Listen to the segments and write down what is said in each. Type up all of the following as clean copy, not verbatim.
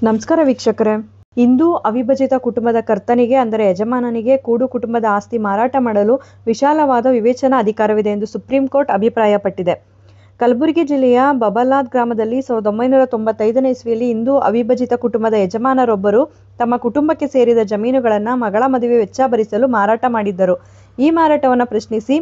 ನಮಸ್ಕಾರ ವೀಕ್ಷಕರೇ. ಇಂದು ಅವಿಭಜಿತ ಕುಟುಂಬದ ಕರ್ತನಿಗೆ ಅಂದರೆ ಯಜಮಾನನಿಗೆ ಕೂಡು ಕುಟುಂಬದ ಆಸ್ತಿ ಮಾರಾಟ ಮಾಡಲು ವಿಶಾಲವಾದ ವಿವೇಚನಾ ಅಧಿಕಾರವಿದೆ ಎಂದು ಸುಪ್ರೀಂ ಕೋರ್ಟ್ ಅಭಿಪ್ರಾಯಪಟ್ಟಿದೆ. ಕಲಬುರಗಿ ಜಿಲ್ಲೆಯ ಬಬಲಾದ್ ಗ್ರಾಮದಲ್ಲಿ 1995ನೇ ಇಸ್ವಿಯಲ್ಲಿ ಹಿಂದೂ ಅವಿಭಜಿತ ಕುಟುಂಬದ ಯಜಮಾನರೊಬ್ಬರು ತಮ್ಮ ಕುಟುಂಬಕ್ಕೆ ಸೇರಿದ ಜಮೀನುಗಳನ್ನು ಮಗಳ ಮದುವೆ ವೆಚ್ಚ ಭರಿಸಲು ಮಾರಾಟ ಮಾಡಿದ್ದರು. ಈ ಮಾರಾಟವನ್ನು ಪ್ರಶ್ನಿಸಿ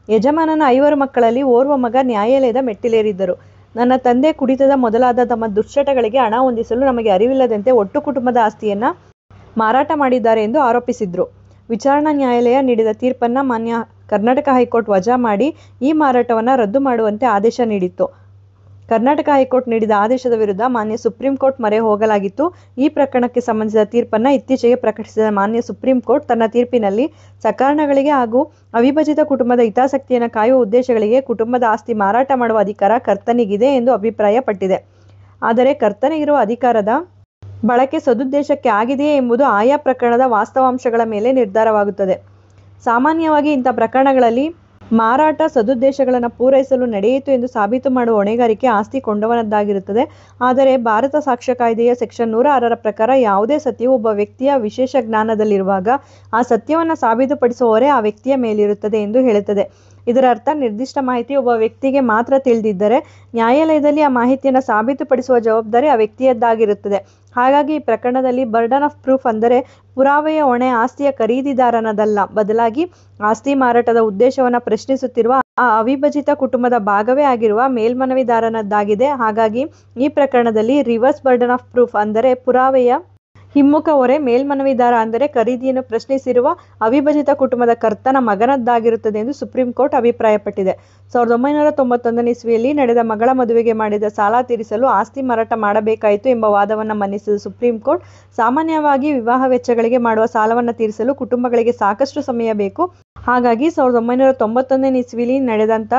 ಯಜಮಾನನ 5 ಮಕ್ಕಳಲ್ಲಿ ಓರ್ವ ಮಗ ನ್ಯಾಯಾಲಯದ ಮೆಟ್ಟಿಲೇರಿದ್ದರು. ನನ್ನ ತಂದೆ ಕುಡಿತದ ಮೊದಲಾದ ತಮ್ಮ ದುಶ್ಚಟಗಳಿಗೆ ಹಣ ಹೊಂದಿಸಲು ನಮಗೆ ಅರಿವಿಲ್ಲದಂತೆ ಒಟ್ಟು ಕುಟುಂಬದ ಆಸ್ತಿಯನ್ನು ಮಾರಾಟ ಮಾಡಿದ್ದಾರೆ ಎಂದು ಆರೋಪಿಸಿದ್ರು. ವಿಚಾರಣಾ ನ್ಯಾಯಾಲಯ ನೀಡಿದ ತೀರ್ಪನ್ನು ಮಾನ್ಯ ಕರ್ನಾಟಕ ಹೈಕೋರ್ಟ್ ವಜಾ ಮಾಡಿ ಈ ಮಾರಾಟವನ್ನು ರದ್ದು ಮಾಡುವಂತೆ ಆದೇಶ ನೀಡಿತ್ತು. ಕರ್ನಾಟಕ ಹೈಕೋರ್ಟ್ ನೀಡಿದ ಆದೇಶದ ವಿರುದ್ಧ ಮಾನ್ಯ ಸುಪ್ರೀಂ ಕೋರ್ಟ್ ಮೊರೆ ಹೋಗಲಾಗಿತ್ತು. ಈ ಪ್ರಕರಣಕ್ಕೆ ಸಂಬಂಧಿಸಿದ ತೀರ್ಪನ್ನು ಇತ್ತೀಚೆಗೆ ಪ್ರಕಟಿಸಿದ ಮಾನ್ಯ ಸುಪ್ರೀಂ ಕೋರ್ಟ್ ತನ್ನ ತೀರ್ಪಿನಲ್ಲಿ ಸಕಾರಣಗಳಿಗೆ ಹಾಗೂ ಅವಿಭಜಿತ ಕುಟುಂಬದ ಹಿತಾಸಕ್ತಿಯನ್ನು ಕಾಯುವ ಉದ್ದೇಶಗಳಿಗೆ ಕುಟುಂಬದ ಆಸ್ತಿ ಮಾರಾಟ ಮಾಡುವ ಅಧಿಕಾರ ಕರ್ತನಿಗಿದೆ ಎಂದು ಅಭಿಪ್ರಾಯಪಟ್ಟಿದೆ. ಆದರೆ ಕರ್ತನಿಗಿರುವ ಅಧಿಕಾರದ ಬಳಕೆ ಸದುದ್ದೇಶಕ್ಕೆ ಆಗಿದೆಯೇ ಎಂಬುದು ಆಯಾ ಪ್ರಕರಣದ ವಾಸ್ತವಾಂಶಗಳ ಮೇಲೆ ನಿರ್ಧಾರವಾಗುತ್ತದೆ. ಸಾಮಾನ್ಯವಾಗಿ ಇಂಥ ಪ್ರಕರಣಗಳಲ್ಲಿ ಮಾರಾಟ ಸದುದ್ದೇಶಗಳನ್ನು ಪೂರೈಸಲು ನಡೆಯಿತು ಎಂದು ಸಾಬೀತು ಮಾಡುವ ಹೊಣೆಗಾರಿಕೆ ಆಸ್ತಿ ಕೊಂಡವನದ್ದಾಗಿರುತ್ತದೆ. ಆದರೆ ಭಾರತ ಸಾಕ್ಷ್ಯ ಕಾಯ್ದೆಯ ಸೆಕ್ಷನ್ 106ರ ಪ್ರಕಾರ ಯಾವುದೇ ಸತ್ಯವು ಒಬ್ಬ ವ್ಯಕ್ತಿಯ ವಿಶೇಷ ಜ್ಞಾನದಲ್ಲಿರುವಾಗ ಆ ಸತ್ಯವನ್ನು ಸಾಬೀತುಪಡಿಸುವ ಹೊರೆ ಆ ವ್ಯಕ್ತಿಯ ಮೇಲಿರುತ್ತದೆ ಎಂದು ಹೇಳುತ್ತದೆ. ಇದರ ಅರ್ಥ ನಿರ್ದಿಷ್ಟ ಮಾಹಿತಿ ಒಬ್ಬ ವ್ಯಕ್ತಿಗೆ ಮಾತ್ರ ತಿಳಿದಿದ್ದರೆ ನ್ಯಾಯಾಲಯದಲ್ಲಿ ಆ ಮಾಹಿತಿಯನ್ನು ಸಾಬೀತುಪಡಿಸುವ ಜವಾಬ್ದಾರಿ ಆ ವ್ಯಕ್ತಿಯದ್ದಾಗಿರುತ್ತದೆ. ಹಾಗಾಗಿ ಈ ಪ್ರಕರಣದಲ್ಲಿ ಬರ್ಡನ್ ಆಫ್ ಪ್ರೂಫ್ ಅಂದರೆ ಪುರಾವೆಯ ಹೊಣೆ ಆಸ್ತಿಯ ಖರೀದಿದಾರನದಲ್ಲ, ಬದಲಾಗಿ ಆಸ್ತಿ ಮಾರಾಟದ ಉದ್ದೇಶವನ್ನು ಪ್ರಶ್ನಿಸುತ್ತಿರುವ ಆ ಅವಿಭಜಿತ ಕುಟುಂಬದ ಭಾಗವೇ ಆಗಿರುವ ಮೇಲ್ಮನವಿದಾರನದ್ದಾಗಿದೆ. ಹಾಗಾಗಿ ಈ ಪ್ರಕರಣದಲ್ಲಿ ರಿವರ್ಸ್ ಬರ್ಡನ್ ಆಫ್ ಪ್ರೂಫ್ ಅಂದರೆ ಪುರಾವೆಯ ಹಿಮ್ಮುಖ ಹೊರೆ ಮೇಲ್ಮನವಿದಾರ ಅಂದರೆ ಖರೀದಿಯನ್ನು ಪ್ರಶ್ನಿಸಿರುವ ಅವಿಭಜಿತ ಕುಟುಂಬದ ಕರ್ತನ ಮಗನದ್ದಾಗಿರುತ್ತದೆ ಎಂದು ಸುಪ್ರೀಂ ಕೋರ್ಟ್ ಅಭಿಪ್ರಾಯಪಟ್ಟಿದೆ. 1991ನೇ ಇಸ್ವಿಯಲ್ಲಿ ನಡೆದ ಮಗಳ ಮದುವೆಗೆ ಮಾಡಿದ ಸಾಲ ತೀರಿಸಲು ಆಸ್ತಿ ಮಾರಾಟ ಮಾಡಬೇಕಾಯಿತು ಎಂಬ ವಾದವನ್ನು ಮನ್ನಿಸಿದ ಸುಪ್ರೀಂ ಕೋರ್ಟ್, ಸಾಮಾನ್ಯವಾಗಿ ವಿವಾಹ ವೆಚ್ಚಗಳಿಗೆ ಮಾಡುವ ಸಾಲವನ್ನು ತೀರಿಸಲು ಕುಟುಂಬಗಳಿಗೆ ಸಾಕಷ್ಟು ಸಮಯ ಬೇಕು. ಹಾಗಾಗಿ 1991ನೇ ಇಸ್ವಿಯಲ್ಲಿ ನಡೆದಂಥ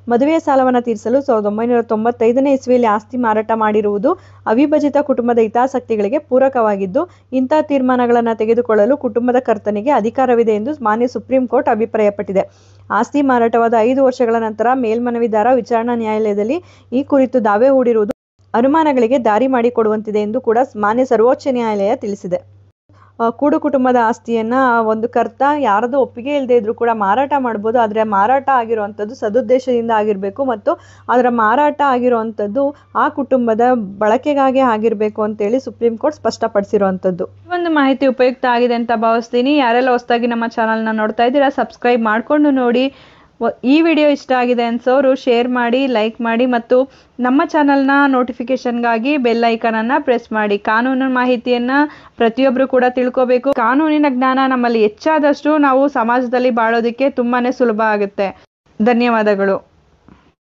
ಮದುವೆಯ ಸಾಲವನ್ನು ತೀರಿಸಲು 1995ನೇ ಇಸ್ವಿಯಲ್ಲಿ ಆಸ್ತಿ ಮಾರಾಟ ಮಾಡಿರುವುದು ಅವಿಭಜಿತ ಕುಟುಂಬದ ಹಿತಾಸಕ್ತಿಗಳಿಗೆ ಪೂರಕವಾಗಿದ್ದು, ಇಂಥ ತೀರ್ಮಾನಗಳನ್ನು ತೆಗೆದುಕೊಳ್ಳಲು ಕುಟುಂಬದ ಕರ್ತನಿಗೆ ಅಧಿಕಾರವಿದೆ ಎಂದು ಮಾನ್ಯ ಸುಪ್ರೀಂ ಕೋರ್ಟ್ ಅಭಿಪ್ರಾಯಪಟ್ಟಿದೆ. ಆಸ್ತಿ ಮಾರಾಟವಾದ 5 ವರ್ಷಗಳ ನಂತರ ಮೇಲ್ಮನವಿದಾರ ವಿಚಾರಣಾ ನ್ಯಾಯಾಲಯದಲ್ಲಿ ಈ ಕುರಿತು ದಾವೆ ಹೂಡಿರುವುದು ಅನುಮಾನಗಳಿಗೆ ದಾರಿ ಮಾಡಿಕೊಡುವಂತಿದೆ ಎಂದು ಕೂಡ ಮಾನ್ಯ ಸರ್ವೋಚ್ಚ ನ್ಯಾಯಾಲಯ ತಿಳಿಸಿದೆ. ಕೂಡು ಕುಟುಂಬದ ಆಸ್ತಿಯನ್ನು ಒಂದು ಕರ್ತ ಯಾರದು ಒಪ್ಪಿಗೆ ಇಲ್ಲದೆ ಇದ್ರೂ ಕೂಡ ಮಾರಾಟ ಮಾಡ್ಬೋದು. ಆದರೆ ಮಾರಾಟ ಆಗಿರುವಂಥದ್ದು ಸದುದ್ದೇಶದಿಂದ ಆಗಿರಬೇಕು ಮತ್ತು ಅದರ ಮಾರಾಟ ಆಗಿರುವಂಥದ್ದು ಆ ಕುಟುಂಬದ ಬಳಕೆಗಾಗಿ ಆಗಿರಬೇಕು ಅಂತೇಳಿ ಸುಪ್ರೀಂ ಕೋರ್ಟ್ ಸ್ಪಷ್ಟಪಡಿಸಿರುವಂಥದ್ದು. ಒಂದು ಮಾಹಿತಿ ಉಪಯುಕ್ತ ಆಗಿದೆ ಅಂತ ಭಾವಿಸ್ತೀನಿ. ಯಾರೆಲ್ಲ ಹೊಸದಾಗಿ ನಮ್ಮ ಚಾನಲ್ನ ನೋಡ್ತಾ ಇದ್ದೀರಾ ಸಬ್ಸ್ಕ್ರೈಬ್ ಮಾಡಿಕೊಂಡು ನೋಡಿ. ಈ ವಿಡಿಯೋ ಇಷ್ಟ ಆಗಿದೆ ಅನ್ಸೋರು ಶೇರ್ ಮಾಡಿ, ಲೈಕ್ ಮಾಡಿ ಮತ್ತು ನಮ್ಮ ಚಾನಲ್ನ ನೋಟಿಫಿಕೇಶನ್ಗಾಗಿ ಬೆಲ್ ಐಕಾನನ್ನು ಪ್ರೆಸ್ ಮಾಡಿ. ಕಾನೂನು ಮಾಹಿತಿಯನ್ನು ಪ್ರತಿಯೊಬ್ಬರು ಕೂಡ ತಿಳ್ಕೋಬೇಕು. ಕಾನೂನಿನ ಜ್ಞಾನ ನಮ್ಮಲ್ಲಿ ಹೆಚ್ಚಾದಷ್ಟು ನಾವು ಸಮಾಜದಲ್ಲಿ ಬಾಳೋದಕ್ಕೆ ತುಂಬಾ ಸುಲಭ ಆಗುತ್ತೆ. ಧನ್ಯವಾದಗಳು.